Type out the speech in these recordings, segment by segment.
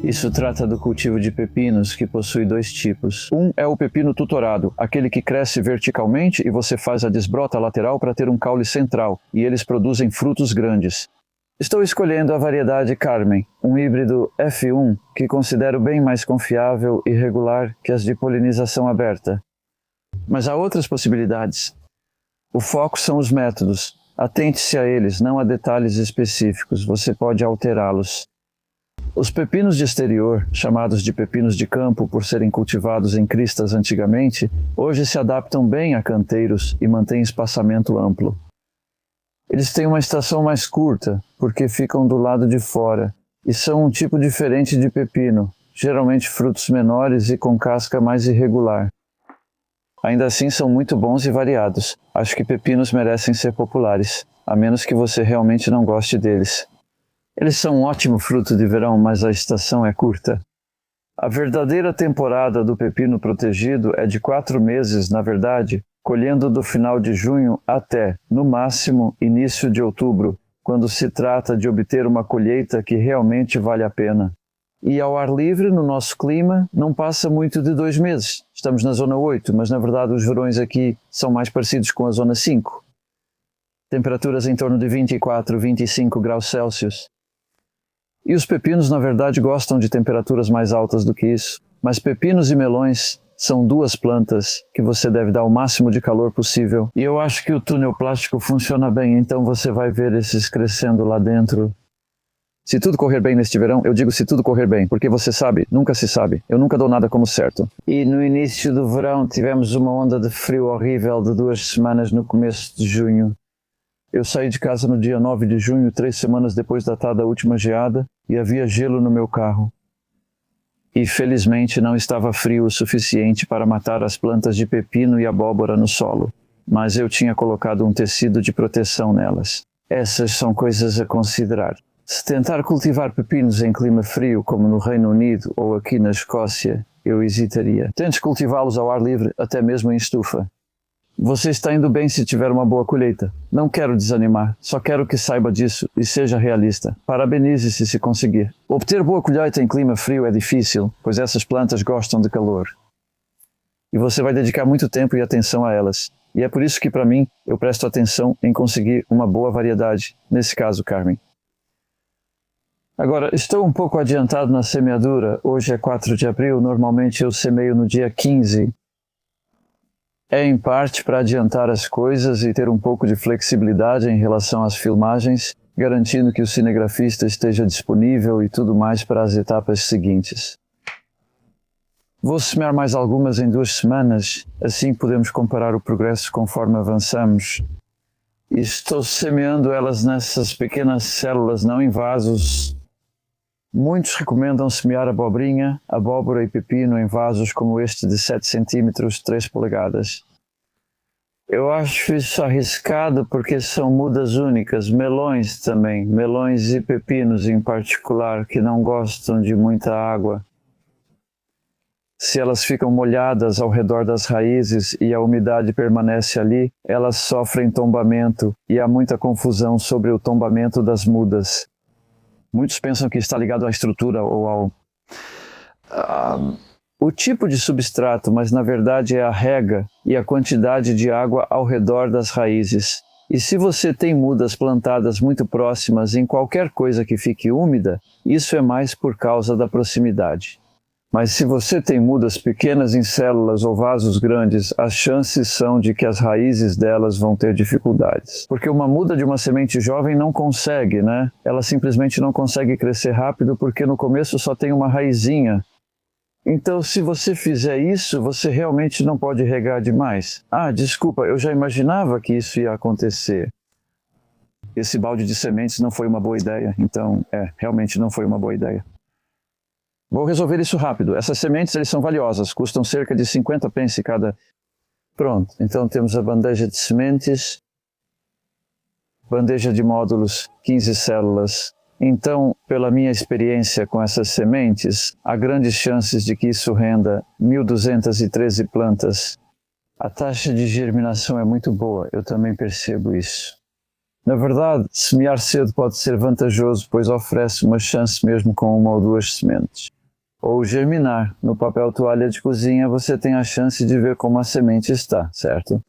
Isso trata do cultivo de pepinos, que possui dois tipos. Um é o pepino tutorado, aquele que cresce verticalmente e você faz a desbrota lateral para ter um caule central, e eles produzem frutos grandes. Estou escolhendo a variedade Carmen, um híbrido F1 que considero bem mais confiável e regular que as de polinização aberta. Mas há outras possibilidades. O foco são os métodos. Atente-se a eles, não a detalhes específicos, você pode alterá-los. Os pepinos de exterior, chamados de pepinos de campo por serem cultivados em cristas antigamente, hoje se adaptam bem a canteiros e mantêm espaçamento amplo. Eles têm uma estação mais curta, porque ficam do lado de fora, e são um tipo diferente de pepino, geralmente frutos menores e com casca mais irregular. Ainda assim são muito bons e variados. Acho que pepinos merecem ser populares, a menos que você realmente não goste deles. Eles são um ótimo fruto de verão, mas a estação é curta. A verdadeira temporada do pepino protegido é de 4 meses, na verdade, colhendo do final de junho até, no máximo, início de outubro, quando se trata de obter uma colheita que realmente vale a pena. E ao ar livre, no nosso clima, não passa muito de 2 meses. Estamos na zona 8, mas na verdade os verões aqui são mais parecidos com a zona 5. Temperaturas em torno de 24, 25 graus Celsius. E os pepinos, na verdade, gostam de temperaturas mais altas do que isso. Mas pepinos e melões são 2 plantas que você deve dar o máximo de calor possível. E eu acho que o túnel plástico funciona bem, então você vai ver esses crescendo lá dentro. Se tudo correr bem neste verão, eu digo se tudo correr bem, porque você sabe, nunca se sabe. Eu nunca dou nada como certo. E no início do verão tivemos uma onda de frio horrível de 2 semanas no começo de junho. Eu saí de casa no dia 9 de junho, 3 semanas depois da tal da última geada, e havia gelo no meu carro. E felizmente não estava frio o suficiente para matar as plantas de pepino e abóbora no solo, mas eu tinha colocado um tecido de proteção nelas. Essas são coisas a considerar. Se tentar cultivar pepinos em clima frio, como no Reino Unido ou aqui na Escócia, eu hesitaria. Tente cultivá-los ao ar livre, até mesmo em estufa. Você está indo bem se tiver uma boa colheita. Não quero desanimar, só quero que saiba disso e seja realista. Parabenize-se se conseguir. Obter boa colheita em clima frio é difícil, pois essas plantas gostam de calor. E você vai dedicar muito tempo e atenção a elas. E é por isso que, para mim, eu presto atenção em conseguir uma boa variedade, nesse caso, Carmen. Agora, estou um pouco adiantado na semeadura. Hoje é 4 de abril, normalmente eu semeio no dia 15. É em parte para adiantar as coisas e ter um pouco de flexibilidade em relação às filmagens, garantindo que o cinegrafista esteja disponível e tudo mais para as etapas seguintes. Vou semear mais algumas em 2 semanas, assim podemos comparar o progresso conforme avançamos. E estou semeando elas nessas pequenas células, não em vasos. Muitos recomendam semear abobrinha, abóbora e pepino em vasos como este de 7 cm, 3 polegadas. Eu acho isso arriscado porque são mudas únicas, melões também, melões e pepinos em particular, que não gostam de muita água. Se elas ficam molhadas ao redor das raízes e a umidade permanece ali, elas sofrem tombamento e há muita confusão sobre o tombamento das mudas. Muitos pensam que está ligado à estrutura ou ao o tipo de substrato, mas na verdade é a rega e a quantidade de água ao redor das raízes. E se você tem mudas plantadas muito próximas em qualquer coisa que fique úmida, isso é mais por causa da proximidade. Mas se você tem mudas pequenas em células ou vasos grandes, as chances são de que as raízes delas vão ter dificuldades. Porque uma muda de uma semente jovem não consegue, né? Ela simplesmente não consegue crescer rápido porque no começo só tem uma raizinha. Então, se você fizer isso, você realmente não pode regar demais. Ah, desculpa, eu já imaginava que isso ia acontecer. Esse balde de sementes não foi uma boa ideia. Então, realmente não foi uma boa ideia. Vou resolver isso rápido. Essas sementes eles são valiosas, custam cerca de 50 pence cada. Pronto, então temos a bandeja de sementes, bandeja de módulos, 15 células. Então, pela minha experiência com essas sementes, há grandes chances de que isso renda 1.213 plantas. A taxa de germinação é muito boa, eu também percebo isso. Na verdade, semear cedo pode ser vantajoso, pois oferece uma chance mesmo com uma ou duas sementes. Ou germinar. No papel toalha de cozinha você tem a chance de ver como a semente está, certo?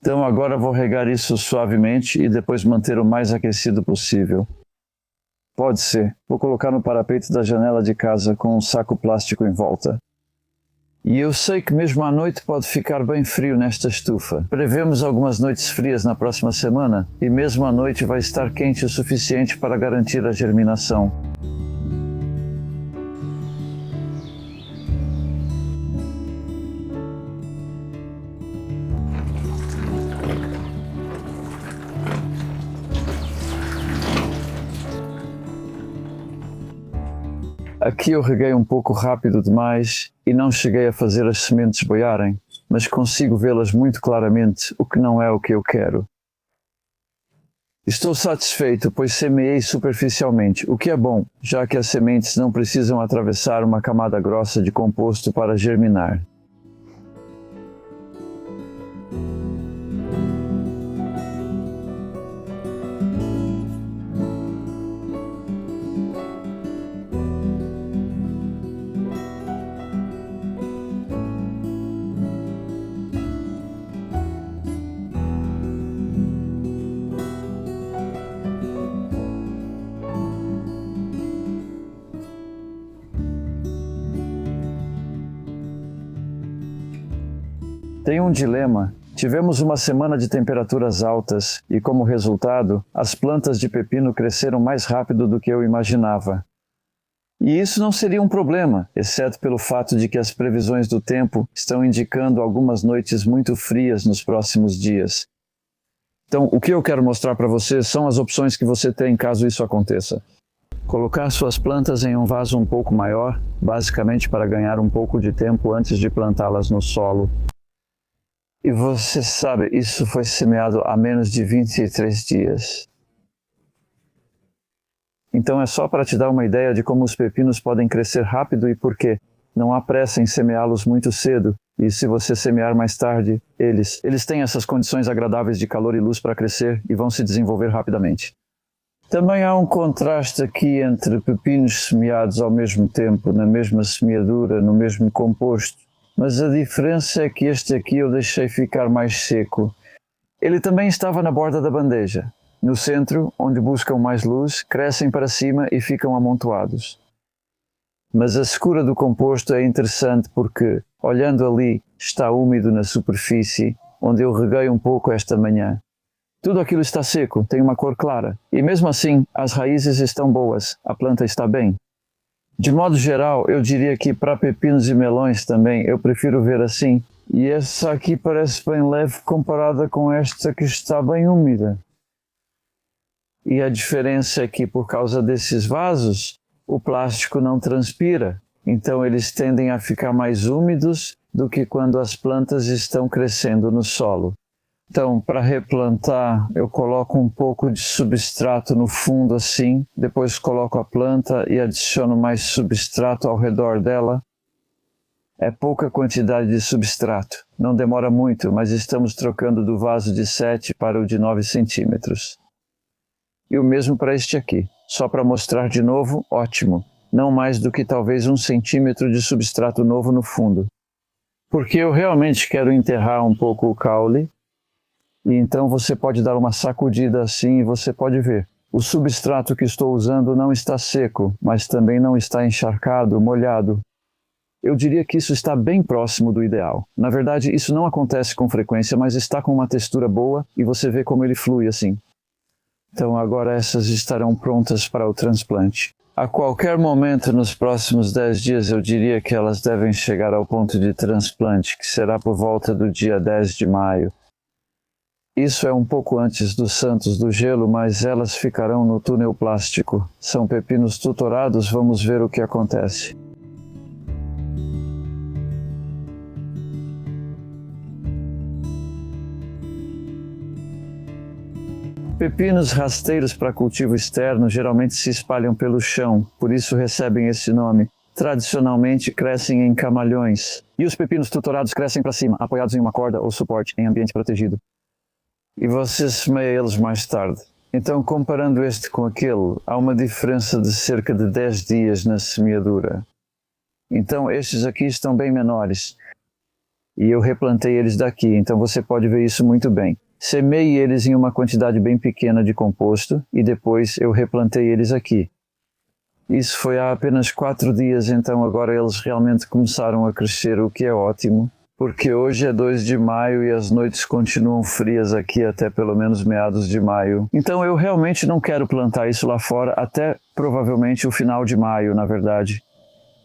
Então agora vou regar isso suavemente e depois manter o mais aquecido possível. Pode ser. Vou colocar no parapeito da janela de casa com um saco plástico em volta. E eu sei que mesmo à noite pode ficar bem frio nesta estufa. Prevemos algumas noites frias na próxima semana e mesmo à noite vai estar quente o suficiente para garantir a germinação. Aqui eu reguei um pouco rápido demais e não cheguei a fazer as sementes boiarem, mas consigo vê-las muito claramente, o que não é o que eu quero. Estou satisfeito, pois semeei superficialmente, o que é bom, já que as sementes não precisam atravessar uma camada grossa de composto para germinar. Tem um dilema. Tivemos uma semana de temperaturas altas e, como resultado, as plantas de pepino cresceram mais rápido do que eu imaginava. E isso não seria um problema, exceto pelo fato de que as previsões do tempo estão indicando algumas noites muito frias nos próximos dias. Então, o que eu quero mostrar para você são as opções que você tem caso isso aconteça. Colocar suas plantas em um vaso um pouco maior, basicamente para ganhar um pouco de tempo antes de plantá-las no solo. E você sabe, isso foi semeado há menos de 23 dias. Então é só para te dar uma ideia de como os pepinos podem crescer rápido e por quê. Não há pressa em semeá-los muito cedo, e se você semear mais tarde, eles têm essas condições agradáveis de calor e luz para crescer e vão se desenvolver rapidamente. Também há um contraste aqui entre pepinos semeados ao mesmo tempo, na mesma semeadura, no mesmo composto. Mas a diferença é que este aqui eu deixei ficar mais seco. Ele também estava na borda da bandeja. No centro, onde buscam mais luz, crescem para cima e ficam amontoados. Mas a secura do composto é interessante porque, olhando ali, está úmido na superfície, onde eu reguei um pouco esta manhã. Tudo aquilo está seco, tem uma cor clara. E mesmo assim, as raízes estão boas, a planta está bem. De modo geral, eu diria que para pepinos e melões também eu prefiro ver assim. E essa aqui parece bem leve comparada com esta que está bem úmida. E a diferença é que por causa desses vasos, o plástico não transpira. Então eles tendem a ficar mais úmidos do que quando as plantas estão crescendo no solo. Então, para replantar, eu coloco um pouco de substrato no fundo assim, depois coloco a planta e adiciono mais substrato ao redor dela. É pouca quantidade de substrato, não demora muito, mas estamos trocando do vaso de 7 para o de 9 centímetros. E o mesmo para este aqui, só para mostrar de novo, ótimo, não mais do que talvez 1 centímetro de substrato novo no fundo. Porque eu realmente quero enterrar um pouco o caule. E então você pode dar uma sacudida assim e você pode ver. O substrato que estou usando não está seco, mas também não está encharcado, molhado. Eu diria que isso está bem próximo do ideal. Na verdade, isso não acontece com frequência, mas está com uma textura boa e você vê como ele flui assim. Então agora essas estarão prontas para o transplante. A qualquer momento nos próximos 10 dias eu diria que elas devem chegar ao ponto de transplante, que será por volta do dia 10 de maio. Isso é um pouco antes dos Santos do Gelo, mas elas ficarão no túnel plástico. São pepinos tutorados, vamos ver o que acontece. Pepinos rasteiros para cultivo externo geralmente se espalham pelo chão, por isso recebem esse nome. Tradicionalmente crescem em camalhões. E os pepinos tutorados crescem para cima, apoiados em uma corda ou suporte em ambiente protegido. E você semeia eles mais tarde. Então, comparando este com aquele, há uma diferença de cerca de 10 dias na semeadura. Então, estes aqui estão bem menores. E eu replantei eles daqui, então você pode ver isso muito bem. Semei eles em uma quantidade bem pequena de composto e depois eu replantei eles aqui. Isso foi há apenas 4 dias, então agora eles realmente começaram a crescer, o que é ótimo. Porque hoje é 2 de maio e as noites continuam frias aqui até pelo menos meados de maio. Então eu realmente não quero plantar isso lá fora até provavelmente o final de maio, na verdade.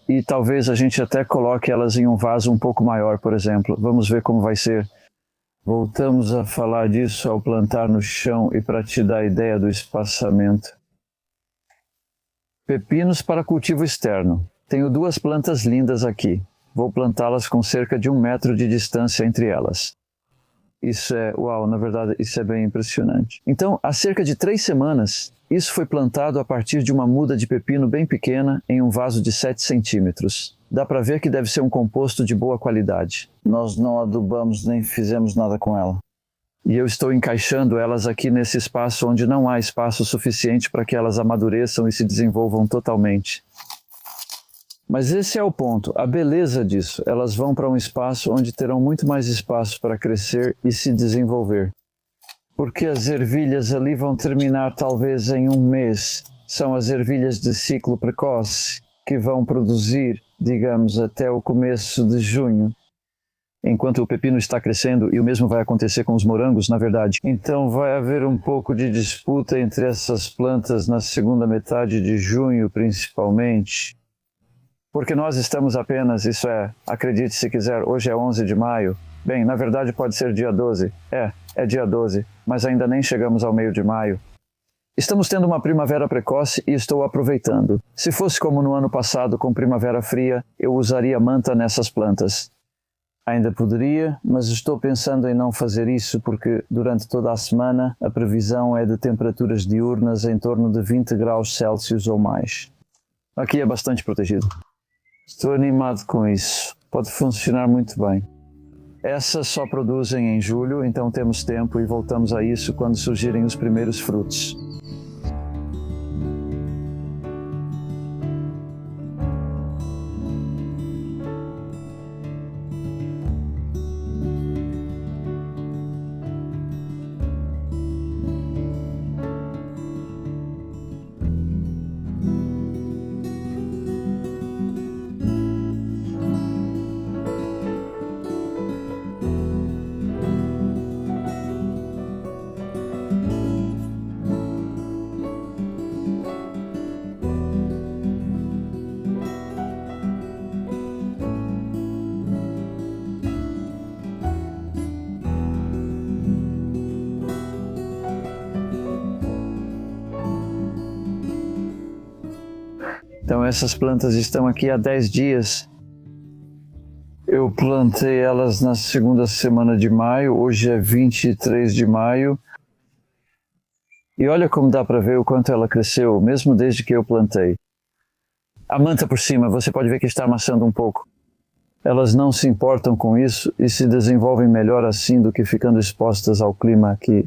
E talvez a gente até coloque elas em um vaso um pouco maior, por exemplo. Vamos ver como vai ser. Voltamos a falar disso ao plantar no chão e para te dar a ideia do espaçamento. Pepinos para cultivo externo. Tenho 2 plantas lindas aqui. Vou plantá-las com cerca de 1 metro de distância entre elas. Isso é, uau, na verdade, isso é bem impressionante. Então, há cerca de 3 semanas, isso foi plantado a partir de uma muda de pepino bem pequena em um vaso de 7 centímetros. Dá para ver que deve ser um composto de boa qualidade. Nós não adubamos nem fizemos nada com ela. E eu estou encaixando elas aqui nesse espaço onde não há espaço suficiente para que elas amadureçam e se desenvolvam totalmente. Mas esse é o ponto, a beleza disso. Elas vão para um espaço onde terão muito mais espaço para crescer e se desenvolver. Porque as ervilhas ali vão terminar talvez em 1 mês. São as ervilhas de ciclo precoce que vão produzir, digamos, até o começo de junho. Enquanto o pepino está crescendo, e o mesmo vai acontecer com os morangos, na verdade. Então vai haver um pouco de disputa entre essas plantas na segunda metade de junho, principalmente. Porque nós estamos apenas, isso é, acredite se quiser, hoje é 11 de maio. Bem, na verdade pode ser dia 12. É dia 12, mas ainda nem chegamos ao meio de maio. Estamos tendo uma primavera precoce e estou aproveitando. Se fosse como no ano passado, com primavera fria, eu usaria manta nessas plantas. Ainda poderia, mas estou pensando em não fazer isso porque durante toda a semana a previsão é de temperaturas diurnas em torno de 20 graus Celsius ou mais. Aqui é bastante protegido. Estou animado com isso. Pode funcionar muito bem. Essas só produzem em julho, então temos tempo e voltamos a isso quando surgirem os primeiros frutos. Então essas plantas estão aqui há 10 dias. Eu plantei elas na segunda semana de maio, hoje é 23 de maio. E olha como dá para ver o quanto ela cresceu, mesmo desde que eu plantei. A manta por cima, você pode ver que está amassando um pouco. Elas não se importam com isso e se desenvolvem melhor assim do que ficando expostas ao clima aqui.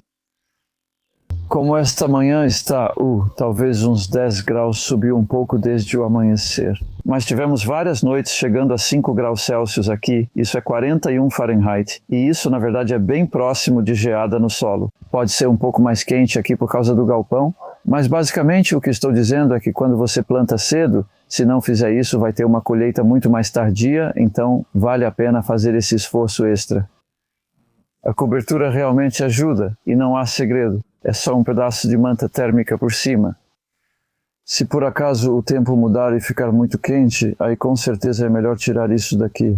Como esta manhã está, talvez uns 10 graus, subiu um pouco desde o amanhecer. Mas tivemos várias noites chegando a 5 graus Celsius aqui, isso é 41 Fahrenheit, e isso na verdade é bem próximo de geada no solo. Pode ser um pouco mais quente aqui por causa do galpão, mas basicamente o que estou dizendo é que quando você planta cedo, se não fizer isso vai ter uma colheita muito mais tardia, então vale a pena fazer esse esforço extra. A cobertura realmente ajuda e não há segredo. É só um pedaço de manta térmica por cima. Se por acaso o tempo mudar e ficar muito quente, aí com certeza é melhor tirar isso daqui.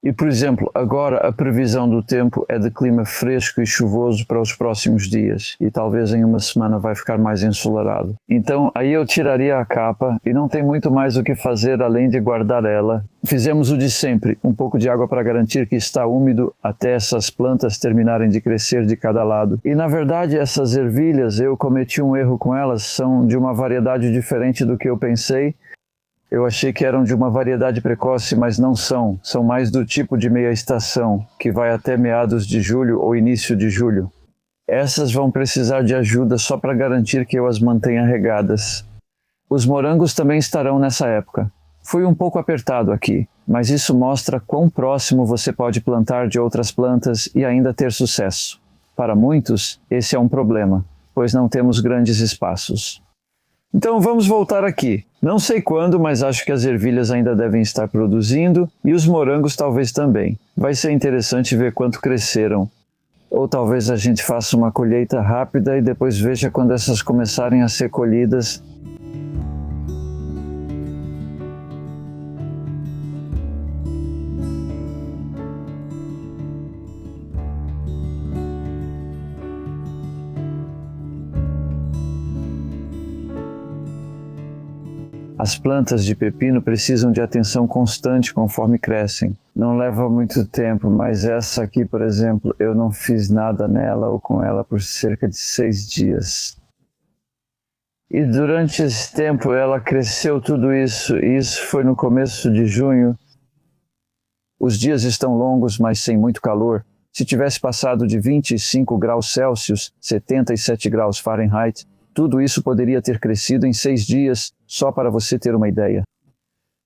E por exemplo, agora a previsão do tempo é de clima fresco e chuvoso para os próximos dias. E talvez em uma semana vai ficar mais ensolarado. Então aí eu tiraria a capa e não tem muito mais o que fazer além de guardar ela. Fizemos o de sempre, um pouco de água para garantir que está úmido até essas plantas terminarem de crescer de cada lado. E na verdade essas ervilhas, eu cometi um erro com elas, são de uma variedade diferente do que eu pensei. Eu achei que eram de uma variedade precoce, mas não são. São mais do tipo de meia estação, que vai até meados de julho ou início de julho. Essas vão precisar de ajuda só para garantir que eu as mantenha regadas. Os morangos também estarão nessa época. Fui um pouco apertado aqui, mas isso mostra quão próximo você pode plantar de outras plantas e ainda ter sucesso. Para muitos, esse é um problema, pois não temos grandes espaços. Então vamos voltar aqui. Não sei quando, mas acho que as ervilhas ainda devem estar produzindo e os morangos talvez também. Vai ser interessante ver quanto cresceram. Ou talvez a gente faça uma colheita rápida e depois veja quando essas começarem a ser colhidas. As plantas de pepino precisam de atenção constante conforme crescem. Não leva muito tempo, mas essa aqui, por exemplo, eu não fiz nada nela ou com ela por cerca de 6 dias. E durante esse tempo ela cresceu tudo isso, e isso foi no começo de junho. Os dias estão longos, mas sem muito calor. Se tivesse passado de 25 graus Celsius, 77 graus Fahrenheit, tudo isso poderia ter crescido em 6 dias, só para você ter uma ideia.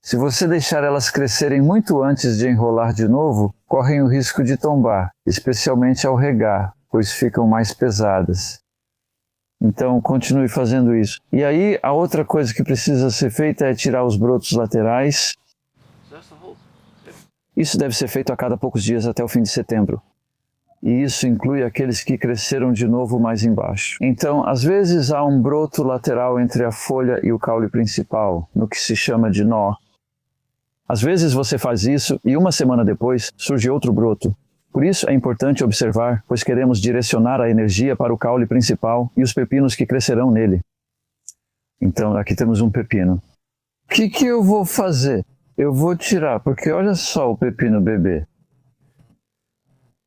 Se você deixar elas crescerem muito antes de enrolar de novo, correm o risco de tombar, especialmente ao regar, pois ficam mais pesadas. Então, continue fazendo isso. E aí, a outra coisa que precisa ser feita é tirar os brotos laterais. Isso deve ser feito a cada poucos dias até o fim de setembro. E isso inclui aqueles que cresceram de novo mais embaixo. Então, às vezes há um broto lateral entre a folha e o caule principal, no que se chama de nó. Às vezes você faz isso e uma semana depois surge outro broto. Por isso é importante observar, pois queremos direcionar a energia para o caule principal e os pepinos que crescerão nele. Então, aqui temos um pepino. O que eu vou fazer? Eu vou tirar, porque olha só o pepino bebê.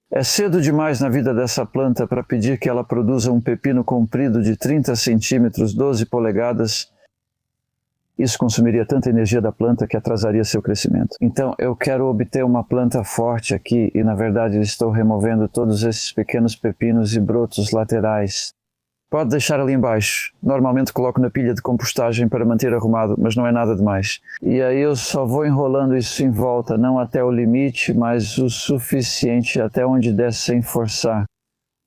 É cedo demais na vida dessa planta para pedir que ela produza um pepino comprido de 30 centímetros, 12 polegadas. Isso consumiria tanta energia da planta que atrasaria seu crescimento. Então eu quero obter uma planta forte aqui e na verdade estou removendo todos esses pequenos pepinos e brotos laterais. Pode deixar ali embaixo. Normalmente coloco na pilha de compostagem para manter arrumado, mas não é nada demais. E aí eu só vou enrolando isso em volta, não até o limite, mas o suficiente até onde der sem forçar.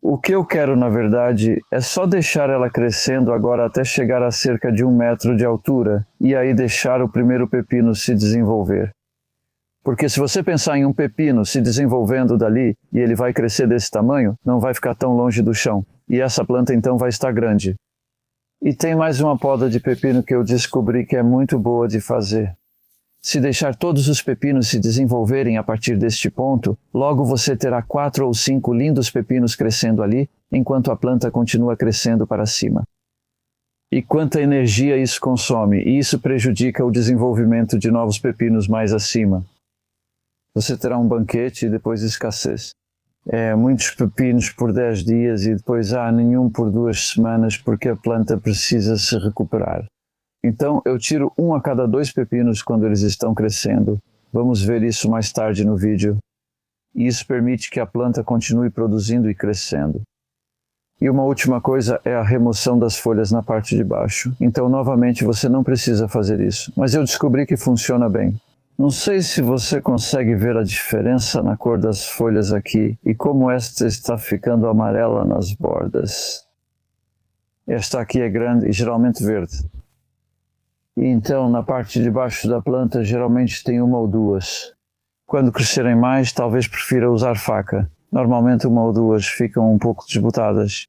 O que eu quero, na verdade, é só deixar ela crescendo agora até chegar a cerca de 1 metro de altura, e aí deixar o primeiro pepino se desenvolver. Porque se você pensar em um pepino se desenvolvendo dali, e ele vai crescer desse tamanho, não vai ficar tão longe do chão. E essa planta então vai estar grande. E tem mais uma poda de pepino que eu descobri que é muito boa de fazer. Se deixar todos os pepinos se desenvolverem a partir deste ponto, logo você terá 4 ou 5 lindos pepinos crescendo ali, enquanto a planta continua crescendo para cima. E quanta energia isso consome, e isso prejudica o desenvolvimento de novos pepinos mais acima. Você terá um banquete e depois escassez. Muitos pepinos por 10 dias e depois nenhum por 2 semanas porque a planta precisa se recuperar. Então eu tiro 1 a cada 2 pepinos quando eles estão crescendo. Vamos ver isso mais tarde no vídeo. E isso permite que a planta continue produzindo e crescendo. E uma última coisa é a remoção das folhas na parte de baixo. Então novamente você não precisa fazer isso, mas eu descobri que funciona bem. Não sei se você consegue ver a diferença na cor das folhas aqui e como esta está ficando amarela nas bordas. Esta aqui é grande e geralmente verde. E então na parte de baixo da planta geralmente tem 1 ou 2. Quando crescerem mais, talvez prefira usar faca. Normalmente 1 ou 2 ficam um pouco desbotadas.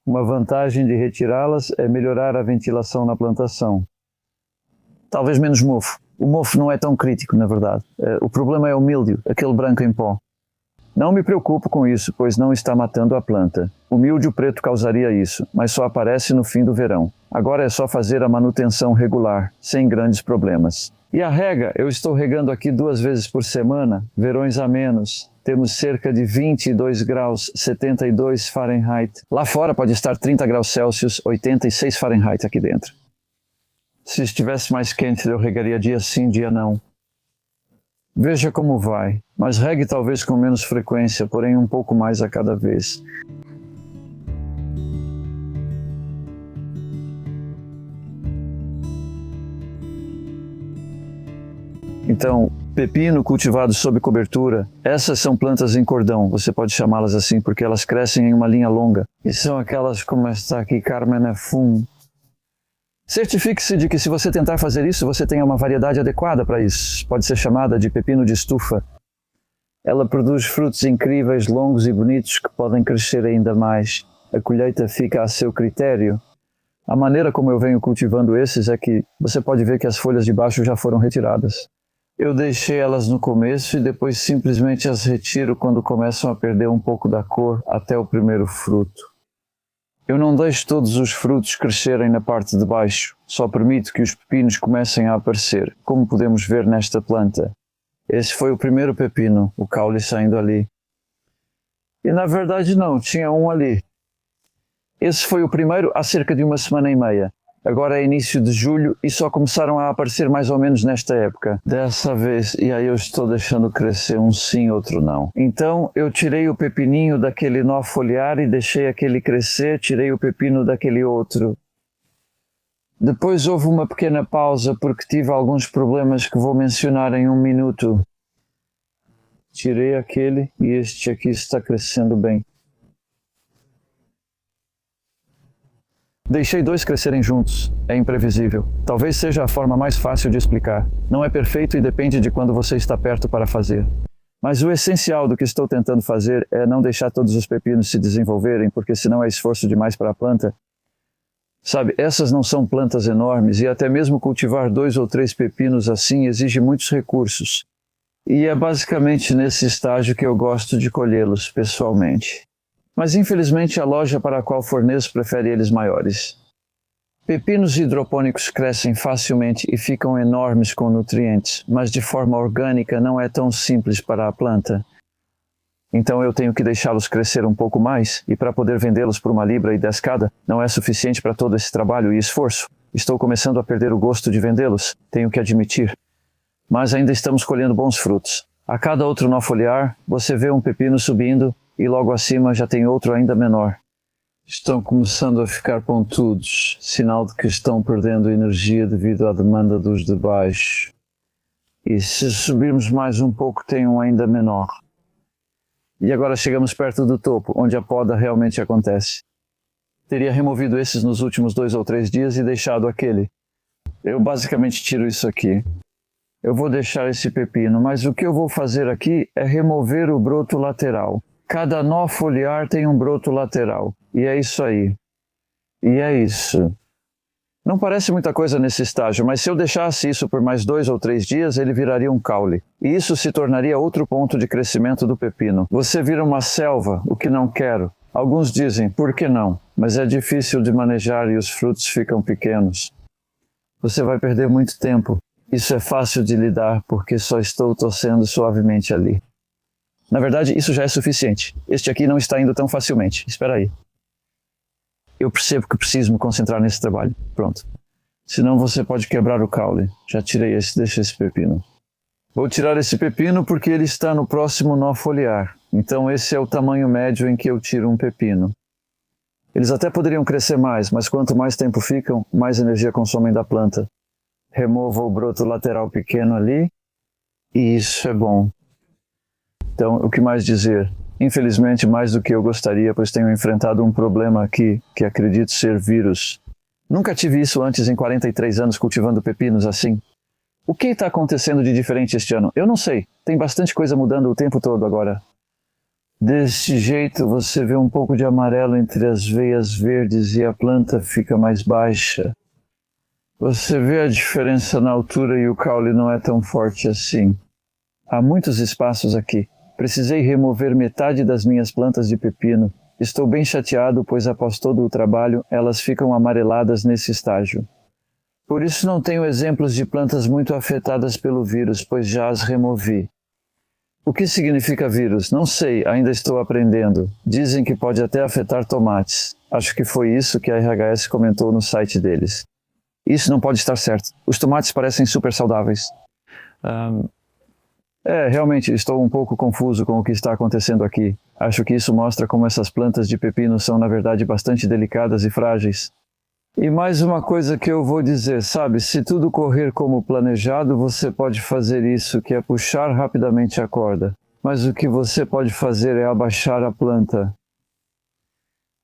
Uma vantagem de retirá-las é melhorar a ventilação na plantação. Talvez menos mofo. O mofo não é tão crítico, na verdade. O problema é o míldio, aquele branco em pó. Não me preocupo com isso, pois não está matando a planta. O míldio preto causaria isso, mas só aparece no fim do verão. Agora é só fazer a manutenção regular, sem grandes problemas. E a rega, eu estou regando aqui 2 vezes por semana, verões a menos. Temos cerca de 22 graus, 72 Fahrenheit. Lá fora pode estar 30 graus Celsius, 86 Fahrenheit aqui dentro. Se estivesse mais quente, eu regaria dia sim, dia não. Veja como vai, mas regue talvez com menos frequência, porém um pouco mais a cada vez. Então, pepino cultivado sob cobertura, essas são plantas em cordão, você pode chamá-las assim, porque elas crescem em uma linha longa. E são aquelas como está aqui, Carmen Fum. Certifique-se de que se você tentar fazer isso, você tenha uma variedade adequada para isso. Pode ser chamada de pepino de estufa. Ela produz frutos incríveis, longos e bonitos que podem crescer ainda mais. A colheita fica a seu critério. A maneira como eu venho cultivando esses é que você pode ver que as folhas de baixo já foram retiradas. Eu deixei elas no começo e depois simplesmente as retiro quando começam a perder um pouco da cor até o primeiro fruto. Eu não deixo todos os frutos crescerem na parte de baixo, só permito que os pepinos comecem a aparecer, como podemos ver nesta planta. Esse foi o primeiro pepino, o caule saindo ali. E na verdade não, tinha um ali. Esse foi o primeiro há cerca de 1,5 semanas. Agora é início de julho e só começaram a aparecer mais ou menos nesta época. Dessa vez, e aí eu estou deixando crescer um sim, outro não. Então eu tirei o pepininho daquele nó foliar e deixei aquele crescer, tirei o pepino daquele outro. Depois houve uma pequena pausa porque tive alguns problemas que vou mencionar em 1 minuto. Tirei aquele e este aqui está crescendo bem. Deixei dois crescerem juntos. É imprevisível. Talvez seja a forma mais fácil de explicar. Não é perfeito e depende de quando você está perto para fazer. Mas o essencial do que estou tentando fazer é não deixar todos os pepinos se desenvolverem, porque senão é esforço demais para a planta. Sabe, essas não são plantas enormes e até mesmo cultivar 2 ou 3 pepinos assim exige muitos recursos. E é basicamente nesse estágio que eu gosto de colhê-los pessoalmente. Mas infelizmente a loja para a qual forneço prefere eles maiores. Pepinos hidropônicos crescem facilmente e ficam enormes com nutrientes, mas de forma orgânica não é tão simples para a planta. Então eu tenho que deixá-los crescer um pouco mais, e para poder vendê-los por 1 libra e 10 cada, não é suficiente para todo esse trabalho e esforço. Estou começando a perder o gosto de vendê-los, tenho que admitir. Mas ainda estamos colhendo bons frutos. A cada outro nó foliar, você vê um pepino subindo, e logo acima já tem outro ainda menor. Estão começando a ficar pontudos, sinal de que estão perdendo energia devido à demanda dos de baixo. E se subirmos mais um pouco tem um ainda menor. E agora chegamos perto do topo, onde a poda realmente acontece. Teria removido esses nos últimos 2 ou 3 dias e deixado aquele. Eu basicamente tiro isso aqui. Eu vou deixar esse pepino, mas o que eu vou fazer aqui é remover o broto lateral. Cada nó foliar tem um broto lateral. E é isso aí. E é isso. Não parece muita coisa nesse estágio, mas se eu deixasse isso por mais 2 ou 3 dias, ele viraria um caule. E isso se tornaria outro ponto de crescimento do pepino. Você vira uma selva, o que não quero. Alguns dizem, por que não? Mas é difícil de manejar e os frutos ficam pequenos. Você vai perder muito tempo. Isso é fácil de lidar, porque só estou torcendo suavemente ali. Na verdade, isso já é suficiente. Este aqui não está indo tão facilmente. Espera aí. Eu percebo que preciso me concentrar nesse trabalho. Pronto. Senão você pode quebrar o caule. Já tirei esse, deixa esse pepino. Vou tirar esse pepino porque ele está no próximo nó foliar. Então esse é o tamanho médio em que eu tiro um pepino. Eles até poderiam crescer mais, mas quanto mais tempo ficam, mais energia consomem da planta. Remova o broto lateral pequeno ali. E isso é bom. Então, o que mais dizer? Infelizmente, mais do que eu gostaria, pois tenho enfrentado um problema aqui, que acredito ser vírus. Nunca tive isso antes em 43 anos cultivando pepinos assim. O que está acontecendo de diferente este ano? Eu não sei. Tem bastante coisa mudando o tempo todo agora. Desse jeito, você vê um pouco de amarelo entre as veias verdes e a planta fica mais baixa. Você vê a diferença na altura e o caule não é tão forte assim. Há muitos espaços aqui. Precisei remover metade das minhas plantas de pepino. Estou bem chateado, pois após todo o trabalho, elas ficam amareladas nesse estágio. Por isso não tenho exemplos de plantas muito afetadas pelo vírus, pois já as removi. O que significa vírus? Não sei, ainda estou aprendendo. Dizem que pode até afetar tomates. Acho que foi isso que a RHS comentou no site deles. Isso não pode estar certo. Os tomates parecem super saudáveis. Realmente estou um pouco confuso com o que está acontecendo aqui. Acho que isso mostra como essas plantas de pepino são na verdade bastante delicadas e frágeis. E mais uma coisa que eu vou dizer, sabe? Se tudo correr como planejado, você pode fazer isso, que é puxar rapidamente a corda. Mas o que você pode fazer é abaixar a planta.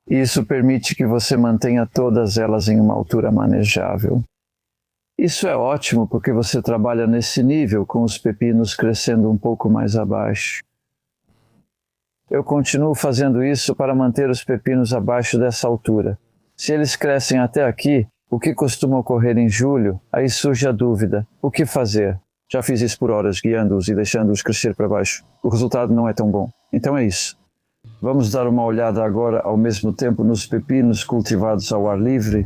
Isso permite que você mantenha todas elas em uma altura manejável. Isso é ótimo porque você trabalha nesse nível, com os pepinos crescendo um pouco mais abaixo. Eu continuo fazendo isso para manter os pepinos abaixo dessa altura. Se eles crescem até aqui, o que costuma ocorrer em julho, aí surge a dúvida: o que fazer? Já fiz isso por horas, guiando-os e deixando-os crescer para baixo. O resultado não é tão bom. Então é isso. Vamos dar uma olhada agora ao mesmo tempo nos pepinos cultivados ao ar livre.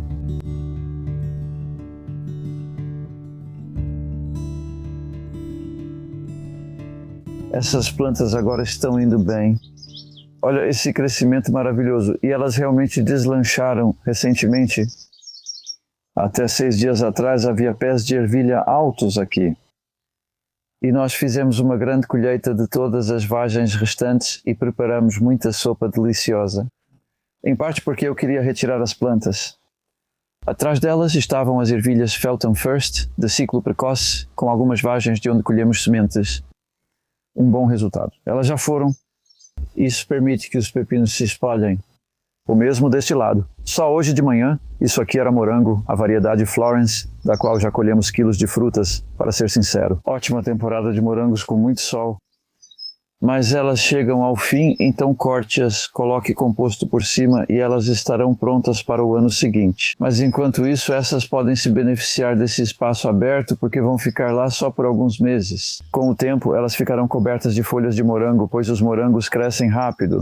Essas plantas agora estão indo bem. Olha esse crescimento maravilhoso. E elas realmente deslancharam recentemente. Até 6 dias atrás havia pés de ervilha altos aqui. E nós fizemos uma grande colheita de todas as vagens restantes e preparamos muita sopa deliciosa. Em parte porque eu queria retirar as plantas. Atrás delas estavam as ervilhas Felton First, de ciclo precoce, com algumas vagens de onde colhemos sementes. Um bom resultado. Elas já foram. Isso permite que os pepinos se espalhem. O mesmo deste lado. Só hoje de manhã, isso aqui era morango, a variedade Florence, da qual já colhemos quilos de frutas, para ser sincero. Ótima temporada de morangos com muito sol. Mas elas chegam ao fim, então corte-as, coloque composto por cima e elas estarão prontas para o ano seguinte. Mas enquanto isso, essas podem se beneficiar desse espaço aberto porque vão ficar lá só por alguns meses. Com o tempo, elas ficarão cobertas de folhas de morango, pois os morangos crescem rápido.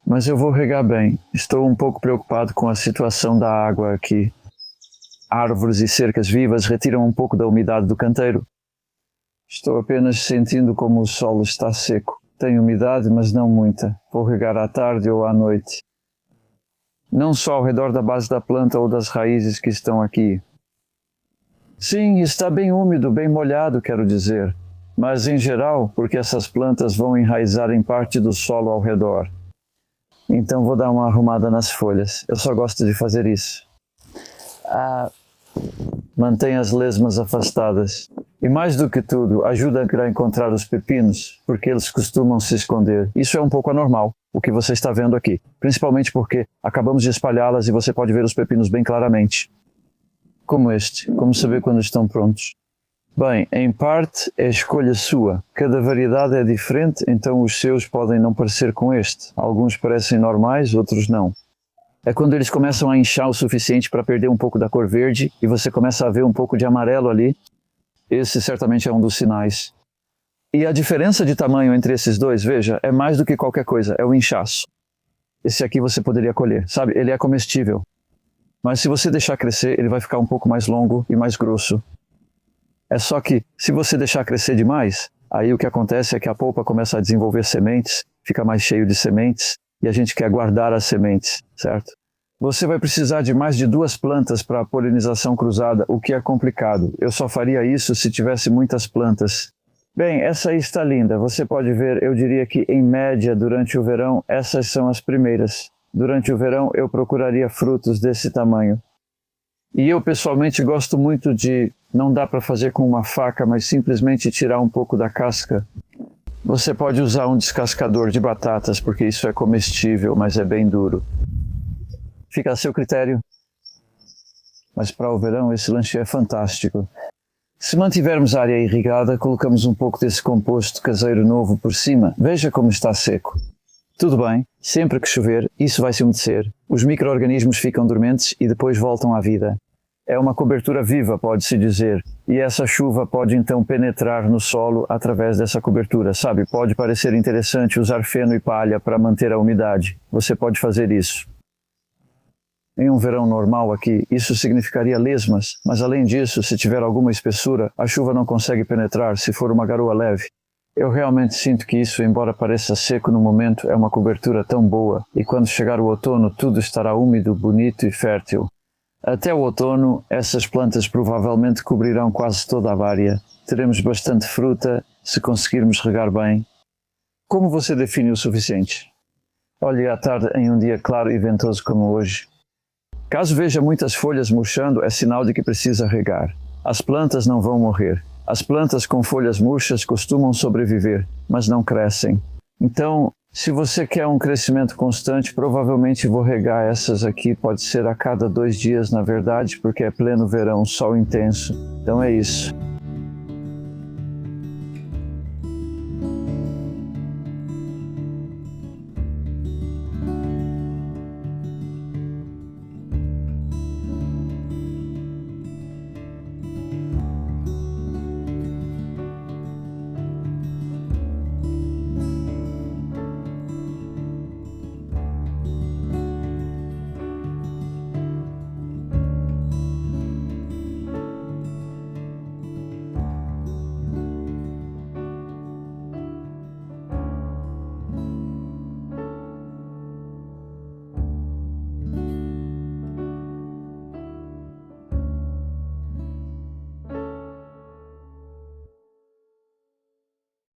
Mas eu vou regar bem. Estou um pouco preocupado com a situação da água aqui. Árvores e cercas vivas retiram um pouco da umidade do canteiro. Estou apenas sentindo como o solo está seco. Tem umidade, mas não muita. Vou regar à tarde ou à noite. Não só ao redor da base da planta ou das raízes que estão aqui. Sim, está bem úmido, bem molhado, quero dizer. Mas em geral, porque essas plantas vão enraizar em parte do solo ao redor. Então vou dar uma arrumada nas folhas. Eu só gosto de fazer isso. Mantenha as lesmas afastadas. E mais do que tudo, ajuda a encontrar os pepinos, porque eles costumam se esconder. Isso é um pouco anormal, o que você está vendo aqui. Principalmente porque acabamos de espalhá-las e você pode ver os pepinos bem claramente. Como este. Como saber quando estão prontos? Bem, em parte é escolha sua. Cada variedade é diferente, então os seus podem não parecer com este. Alguns parecem normais, outros não. É quando eles começam a inchar o suficiente para perder um pouco da cor verde e você começa a ver um pouco de amarelo ali. Esse certamente é um dos sinais. E a diferença de tamanho entre esses dois, veja, é mais do que qualquer coisa, é o inchaço. Esse aqui você poderia colher, sabe? Ele é comestível. Mas se você deixar crescer, ele vai ficar um pouco mais longo e mais grosso. É só que, se você deixar crescer demais, aí o que acontece é que a polpa começa a desenvolver sementes, fica mais cheio de sementes, e a gente quer guardar as sementes, certo? Você vai precisar de mais de 2 plantas para a polinização cruzada, o que é complicado. Eu só faria isso se tivesse muitas plantas. Bem, essa aí está linda. Você pode ver, eu diria que em média, durante o verão, essas são as primeiras. Durante o verão, eu procuraria frutos desse tamanho. E eu pessoalmente gosto muito de, não dá para fazer com uma faca, mas simplesmente tirar um pouco da casca. Você pode usar um descascador de batatas, porque isso é comestível, mas é bem duro. Fica a seu critério. Mas para o verão esse lanche é fantástico. Se mantivermos a área irrigada, colocamos um pouco desse composto caseiro novo por cima. Veja como está seco. Tudo bem, sempre que chover, isso vai se umedecer. Os micro-organismos ficam dormentes e depois voltam à vida. É uma cobertura viva, pode-se dizer, e essa chuva pode então penetrar no solo através dessa cobertura, sabe? Pode parecer interessante usar feno e palha para manter a umidade. Você pode fazer isso. Em um verão normal aqui, isso significaria lesmas, mas além disso, se tiver alguma espessura, a chuva não consegue penetrar se for uma garoa leve. Eu realmente sinto que isso, embora pareça seco no momento, é uma cobertura tão boa, e quando chegar o outono tudo estará úmido, bonito e fértil. Até o outono, essas plantas provavelmente cobrirão quase toda a área. Teremos bastante fruta, se conseguirmos regar bem. Como você define o suficiente? Olhe à tarde em um dia claro e ventoso como hoje. Caso veja muitas folhas murchando, é sinal de que precisa regar. As plantas não vão morrer. As plantas com folhas murchas costumam sobreviver, mas não crescem. Então, se você quer um crescimento constante, provavelmente vou regar essas aqui, pode ser a cada 2 dias, na verdade, porque é pleno verão, sol intenso. Então é isso.